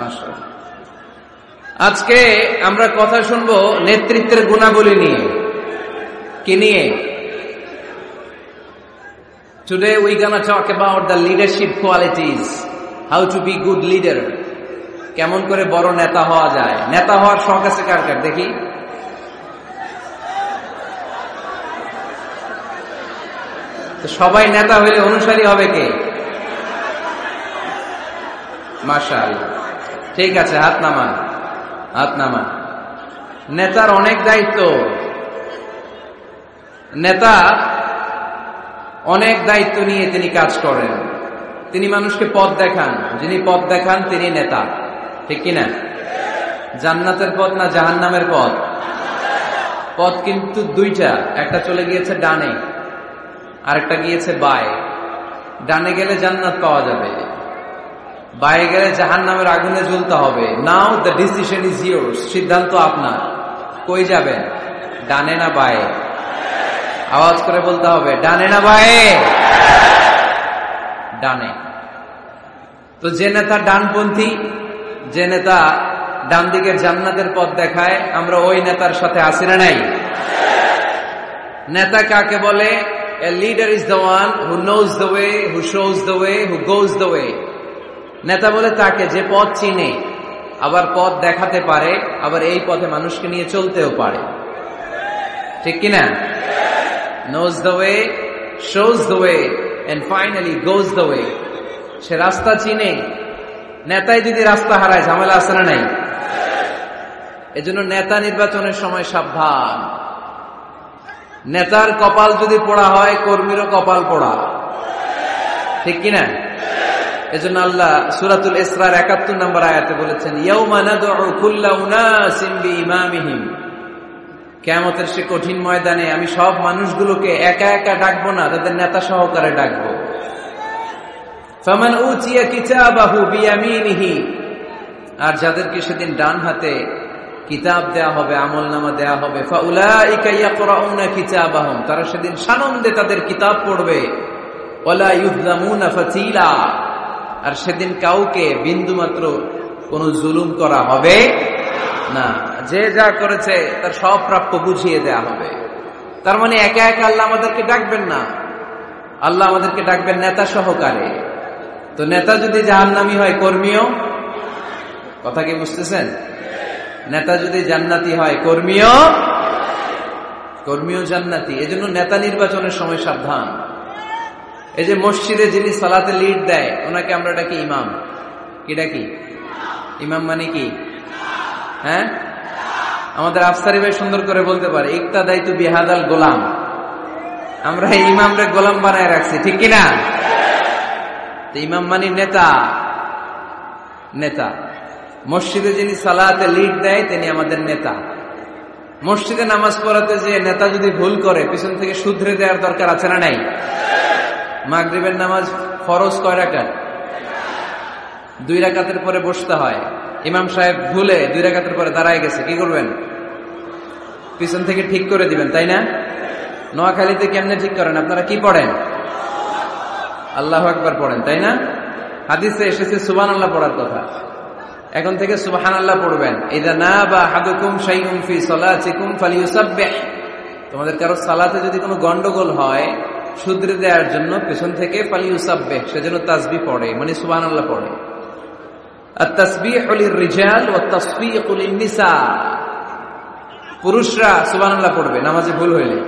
মাশাআল্লাহ। আজকে আমরা কথা শুনবো নেতৃত্বের গুণাবলী নিয়ে। কি নিয়ে? Today we gonna talk about the leadership qualities, how to be good leader. কেমন করে বড় নেতা হওয়া যায়। নেতা হওয়ার শখ আছে কার কার দেখি? তো সবাই নেতা হইলে অনুসারী হবে কে? মাশাআল্লাহ, ঠিক আছে, হাত নামান, হাত নামান। নেতার অনেক দায়িত্ব। নেতা অনেক দায়িত্ব নিয়ে তিনি কাজ করেন। তিনি মানুষকে পথ দেখান। যিনি পথ দেখান তিনি নেতা, ঠিক কিনা? জান্নাতের পথ না জাহান্নামের পথ? পথ কিন্তু দুইটা, একটা চলে গিয়েছে ডানে, আরেকটা গিয়েছে বায়ে। ডানে গেলে জান্নাত পাওয়া যাবে, বায়ে গেলে জাহান্নামের আগুনে জ্বলতে হবে। নাও দ্য ডিসিশন ইজ ইয়োর্স, সিদ্ধান্ত আপনার। কই যাবেন, ডানে না বায়ে? আওয়াজ করে বলতে হবে, ডানে না বায়ে? ডানে। তো যে নেতা ডানপন্থী, যে নেতা ডান দিকের জান্নাতের পথ দেখায়, আমরা ওই নেতার সাথে আছি না নাই? নেতা কাকে বলে? A leader is the one who knows the way, who shows the way, who goes the way. নেতা বলে তাকে যে পথ চিনে, আবার পথ দেখাতে পারে, আবার এই পথে মানুষকে নিয়ে চলতেও পারে, ঠিক কিনা? Knows the way, shows the way, and finally goes the way. সে রাস্তা চিনে। নেতাই যদি রাস্তা হারায়, ঝামেলা আছে না নাই? এজন্য নেতা নির্বাচনের সময় সাবধান। নেতার কপাল যদি পোড়া হয়, কর্মীরও কপাল পোড়া, ঠিক কিনা? এজন্য আল্লাহ সূরাতুল ইসরার ৭১ নম্বর আয়াতে বলেছেন, ইয়াউমা নাদউ কুল্লা উনাসিন বিইমামিহিম। কিয়ামতের সে কঠিন ময়দানে আমি সব মানুষগুলোকে একা একা ডাকবো না, তাদের নেতা সহকারে ডাকবো। ফামান উতিয়া কিতাবাহু বিয়ামিনিহি, আর যাদেরকে সেদিন ডান হাতে কিতাব দেয়া হবে, আমলনামা দেয়া হবে, ফাউলাইকা ইয়াকরাউনা কিতাবাহুম, তারা সেদিন সানন্দে তাদের কিতাব পড়বে। ওয়ালা ইউযলামুনা ফাতিলা, আর সেদিন কাউকে বিন্দুমাত্র কোনো জুলুম করা হবে না। যে যা করেছে তার সব প্রাপ্য বুঝিয়ে দেয়া হবে। তার মানে একা একা আল্লাহ আমাদেরকে ডাকবেন না, আল্লাহ আমাদেরকে ডাকবেন নেতা সহকারে। তো নেতা যদি জাহান্নামী হয়, কর্মীও, কথা কি বুঝতেছেন? নেতা যদি জান্নাতি হয়, কর্মীও জান্নাতি। এজন্য নেতা নির্বাচনের সময় সাবধান। এই যে মসজিদে যিনি সালাতে লিড দেয়, ওনাকে আমরা ডাকি ইমাম। কি ডাকি? ইমাম মানে কি? হ্যাঁ, আমাদের আফসারি ভাই সুন্দর করে বলতে পারে, ইক্তাদাইতু বিহাদাল গোলাম। আমরা এই ইমামরে গোলাম বানায় রাখছি, ঠিক কিনা? ইমাম মানে নেতা। নেতা মসজিদে যিনি সালাতে লিড দেয়, তিনি আমাদের নেতা। মসজিদে নামাজ পড়াতে যে নেতা যদি ভুল করে, পিছন থেকে শুধরে দেওয়ার দরকার আছে না নাই? মাগরিবের নামাজ ফরজ কয় রাকাত? 2 রাকাতের পরে বসতে হয়। ইমাম সাহেব ভুলে 2 রাকাতের পরে দাঁড়ায় গেছে, কি করবেন? পিছন থেকে ঠিক করে দিবেন, তাই না? নোয়াখালীতে কেমনে ঠিক করেন? আপনারা কি পড়েন? আল্লাহু আকবার পড়েন, তাই না? হাদিসে এসেছে সুবহানাল্লাহ পড়ার কথা। এখন থেকে সুবহানাল্লাহ পড়বেন। ইযা নাবা আহাদুকুম শাইউন ফি সালাতিকুম ফালিয়ুসাব্বিহ। তোমাদের কারো সালাতে যদি কোনো গন্ডগোল হয়, শুধরে দেওয়ার জন্য পেছন থেকে ফালিয়ুসাব্বিহ, সেজন্য তাসবিহ পড়ে, মানে সুবহানাল্লাহ পড়ে। আত-তাসবিহু লির-রিজাল ওয়াত-তাসবিহু লিন-নিসা। পুরুষরা সুবহানাল্লাহ পড়বে নামাজে ভুল হইলে,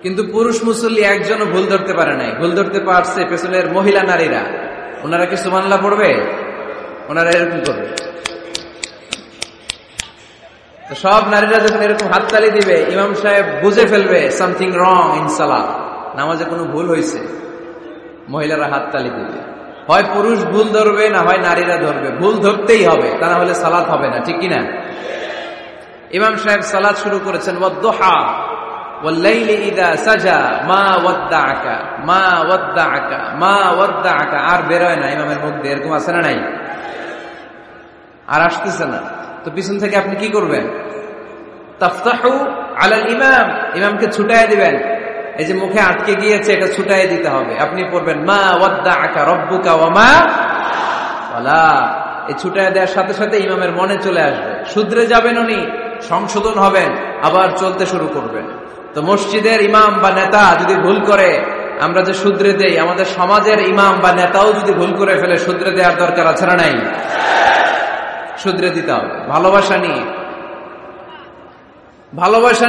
কিন্তু পুরুষ মুসল্লি একজনও ভুল ধরতে পারে নাই। ভুল ধরতে পারছে পেছনের মহিলা নারীরা। ওনারা কি সুবহানাল্লাহ পড়বে? ওনারা এরকম করবে। তো সব নারীরা যখন এরকম হাততালি দিবে, ইমাম সাহেব বুঝে ফেলবে সামথিং রং ইন সালাত, নামাজে কোনো ভুল হয়েছে। মহিলারা হাততালি দিবে। হয় পুরুষ ভুল ধরবে, না হয় নারীরা ধরবে। ভুল ধরতেই হবে, তা না হলে সালাত হবে না, ঠিক কিনা? ইমাম সাহেব সালাত শুরু করেছেন, ওয়াদ-দুহা ওয়াল-লাইলি ইযা সাজা মা ওয়াদ্দাআকা মা ওয়াদ্দাআকা মা ওয়াদ্দাআকা। আর বের হয় না ইমামের মুখ দিয়ে, এরকম আছে না নাই? আর আসতেছে না। তো পিছন থেকে আপনি কি করবেন? তাফতাহু আলাল ইমাম, ইমামকে ছুটায় দিবেন। এই যে মুখে আটকে গিয়েছে, এটা ছুটায় দিতে হবে। আপনি পড়বেন, মা ওয়াদ্দাআকা রাব্বুকা ওয়া মা ওয়ালা। এই ছুটায় দেওয়ার সাথে সাথে ইমামের মনে চলে আসবে, শুধরে যাবেন উনি, সংশোধন হবেন, আবার চলতে শুরু করবেন। তো মসজিদের ইমাম বা নেতা যদি ভুল করে, আমরা যে শুধরে দেই, আমাদের সমাজের ইমাম বা নেতাও যদি ভুল করে ফেলে, শুধরে দেওয়ার দরকার আছে না নাই? শুধরে দিতে হবে, ভালোবাসা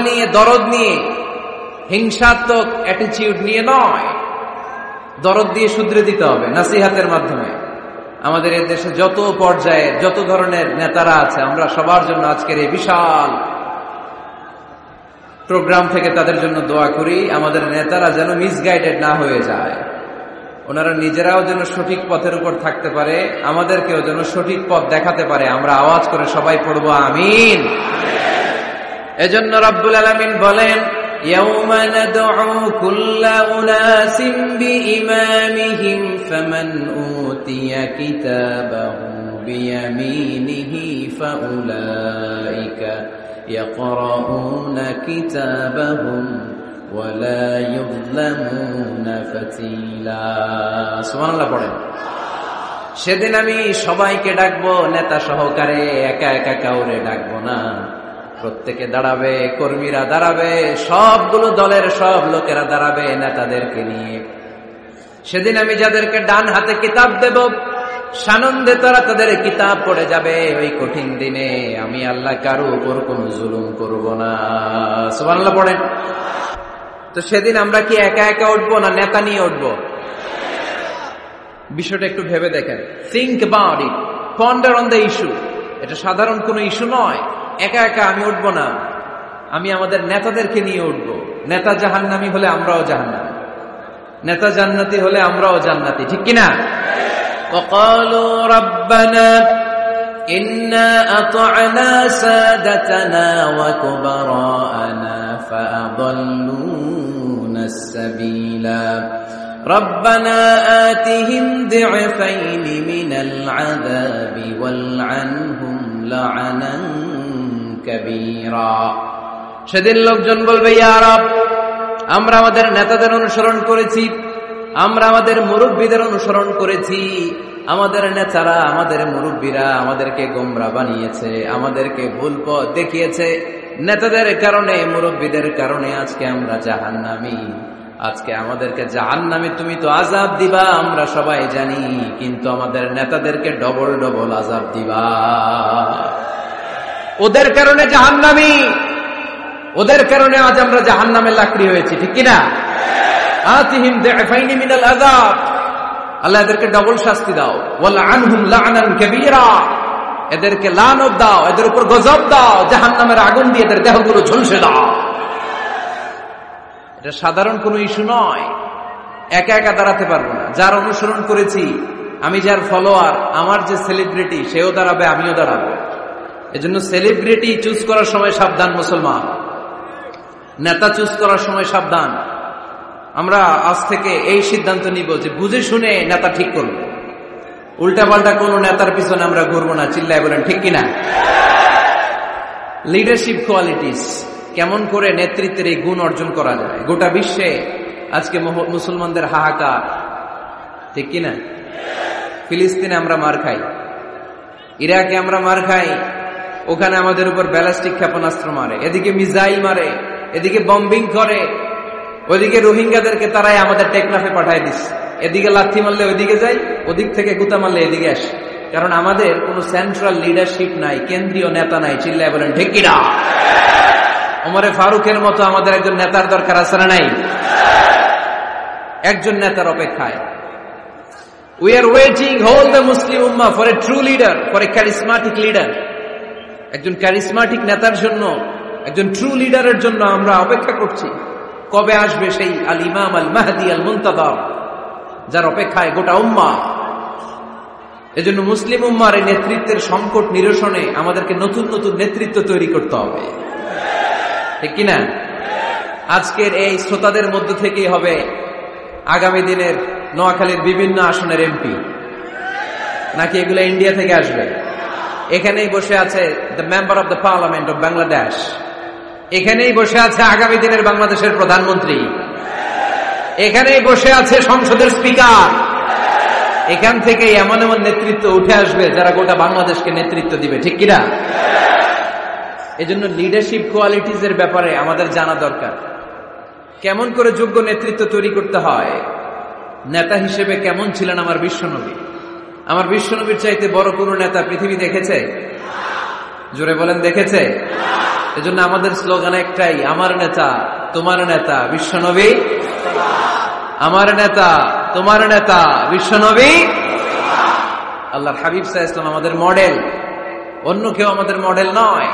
নিয়ে, দরদ নিয়ে, হিংসাত্মক অ্যাটিটিউড নিয়ে নয়, দরদ দিয়ে শুধরে দিতে হবে নাসিহাতের মাধ্যমে। আমাদের এই দেশে যত পর্যায়ে যত ধরনের নেতারা আছে, আমরা সবার জন্য আজকের এই বিশাল প্রোগ্রাম থেকে তাদের জন্য দোয়া করি, আমাদের নেতারা যেন মিসগাইডেড না হয়ে যায়, ওনারা নিজেরাও যেন সঠিক পথের উপর থাকতে পারে, আমাদেরকেও যেন সঠিক পথ দেখাতে পারে। আমরা আওয়াজ করে সবাই পড়বো আমিন। এজন্য রব্বুল আলামিন বলেন, ইয়াউমা নাদউ কুল্লা উনাসিন বিইমামিহিম ফামান উতিয়া কিতাবাহু বিয়ামিনিহি ফাউলাইকা ইয়াকরাউনা কিতাবাহুম ওয়ালা ইউযলামুনা ফাতিলা। সুবহানাল্লাহ পড়েন। সেদিন আমি সবাইকে ডাকবো, নেতা সহকারে, একা একা কাউরে ডাকবো না। প্রত্যেকে দাঁড়াবে, কর্মীরা দাঁড়াবে, সবগুলো দলের সব লোকেরা দাঁড়াবে নেতাদেরকে নিয়ে। সেদিন আমি যাদেরকে ডান হাতে কিতাব দেব, সানন্দে তারা তাদের কিতাব পড়ে যাবে। ওই কঠিন দিনে আমি আল্লাহ কারো উপর কোনো জুলুম করব না। সুবহানাল্লাহ পড়েন। তো সেদিন আমরা কি একা একা উঠবো না নেতা নিয়ে উঠবো? বিষয়টা একটু ভেবে দেখেন, think about it, ponder on the issue. এটা সাধারণ কোনো ইস্যু নয়। একা একা আমি উঠবো না, আমি আমাদের নেতাদেরকে নিয়ে উঠবো। নেতা জাহান্নামী হলে আমরাও জাহান্নামী, নেতা জান্নাতি হলে আমরাও জান্নাতি, ঠিক কিনা? وقالوا ربنا إنا أطعنا سادتنا وكبراءنا فأضلونا السبيلا ربنا آتهم ضعفين من العذاب والعنهم لعنا كبيرا। সেদিন লোকজন বলবে, ইয়া রব, আমরা আমাদের নেতাদের অনুসরণ করেছি, আমরা আমাদের মুরব্বীদের অনুসরণ করেছি, আমাদের নেতারা, আমাদের মুরব্বীরা আমাদেরকে গোমরা বানিয়েছে, আমাদেরকে ভুল পথ দেখিয়েছে। নেতাদের কারণে, মুরব্বীদের কারণে আজকে আমরা জাহান্নামী। আজকে আমাদেরকে জাহান্নামে তুমি তো আযাব দিবা, আমরা সবাই জানি, কিন্তু আমাদের নেতাদেরকে ডবল ডবল আযাব দিবা। ওদের কারণে জাহান্নামী, ওদের কারণে আজ আমরা জাহান্নামে লাকড়ি হয়েছি, ঠিক কিনা? আতিহিম দি'ফাইনি মিনাল আযাব, আল্লাহ এদেরকে ডবল শাস্তি দাও। ওয়ালআনহুম লা'নান কাবীরা, এদেরকে লানত দাও, এদের উপর গজব দাও, জাহান্নামের আগুন দিয়ে এদের দেহগুলো ঝলসে দাও। এটা সাধারণ কোনো ইস্যু নয়। একা একা দাঁড়াতে পারবো না। যার অনুসরণ করেছি আমি, যার ফলোয়ার, আমার যে সেলিব্রিটি, সেও দাঁড়াবে, আমিও দাঁড়াবো। এজন্য সেলিব্রিটি চুজ করার সময় সাবধান মুসলমান, নেতা চুজ করার সময় সাবধান। আমরা আজ থেকে এই সিদ্ধান্ত নিব যে বুঝে শুনে নেতা ঠিক করব, উল্টাপাল্টা কোন নেতার পিছনে আমরা ঘুরবো না। চিল্লায় বলেন ঠিক কিনা? লিডারশিপ কোয়ালিটিস, কেমন করে নেতৃত্বের এই গুণ অর্জন করা যায়। গোটা বিশ্বে আজকে মুসলমানদের হাহাকার, ঠিক কিনা? ফিলিস্তিনে আমরা মার খাই, ইরাকে আমরা মার খাই, ওখানে আমাদের উপর ব্যালিস্টিক ক্ষেপণাস্ত্র মারে, এদিকে মিসাইল মারে, এদিকে বম্বিং করে, ওইদিকে রোহিঙ্গাদেরকে তারাই আমাদের টেকনাফে পাঠায় দিচ্ছে। এদিকে লাথি মারলে ওইদিকে যাই, ওদিক থেকে গুতা মারলে এদিকে আসে। কারণ আমাদের কোনো সেন্ট্রাল লিডারশিপ নাই, কেন্দ্রীয় নেতা নাই। চিল্লায় বলেন ঠিক কিনা? ওমরে ফারুকের মতো আমাদের একজন নেতার দরকার আছে না নাই? একজন নেতার অপেক্ষায়। We are waiting, whole the Muslim Ummah, for a true leader, for a charismatic leader. একজন ক্যারিসমাটিক নেতার জন্য, একজন ট্রু লিডারের জন্য আমরা অপেক্ষা করছি। কবে আসবে সেই আল ইমাম আল মাহদি আল মুনতাযর, যার অপেক্ষায় গোটা উম্মাহ। এজন্য মুসলিম উম্মার এই নেতৃত্বের সংকট নিরসনে আমাদেরকে নতুন নতুন নেতৃত্ব তৈরি করতে হবে, ঠিক কিনা? আজকের এই শ্রোতাদের মধ্য থেকেই হবে আগামী দিনের নোয়াখালীর বিভিন্ন আসনের এমপি, নাকি এগুলো ইন্ডিয়া থেকে আসবে? এখানেই বসে আছে the member of the parliament of Bangladesh, এখানেই বসে আছে আগামী দিনের বাংলাদেশের প্রধানমন্ত্রী, এখানেই বসে আছে সংসদের স্পিকার। এখান থেকে এমন এমন নেতৃত্ব উঠে আসবে যারা গোটা বাংলাদেশকে নেতৃত্ব দিবে, ঠিক কিনা? এজন্য লিডারশিপ কোয়ালিটিজ এর ব্যাপারে আমাদের জানা দরকার। কেমন করে যোগ্য নেতৃত্ব তৈরি করতে হয়, নেতা হিসেবে কেমন ছিলেন আমার বিশ্বনবী? আমার বিশ্বনবীর চাইতে বড় কোনো নেতা পৃথিবী দেখেছে? জোরে বলেন, দেখেছে? এজন্য আমাদের স্লোগান একটাই, আমার নেতা তোমার নেতা বিশ্বনবী, আমার নেতা তোমার নেতা বিশ্বনবী। আল্লাহর হাবিব সাল্লাল্লাহু আলাইহি ওয়াসাল্লাম আমাদের মডেল, অন্য কেউ আমাদের মডেল নয়।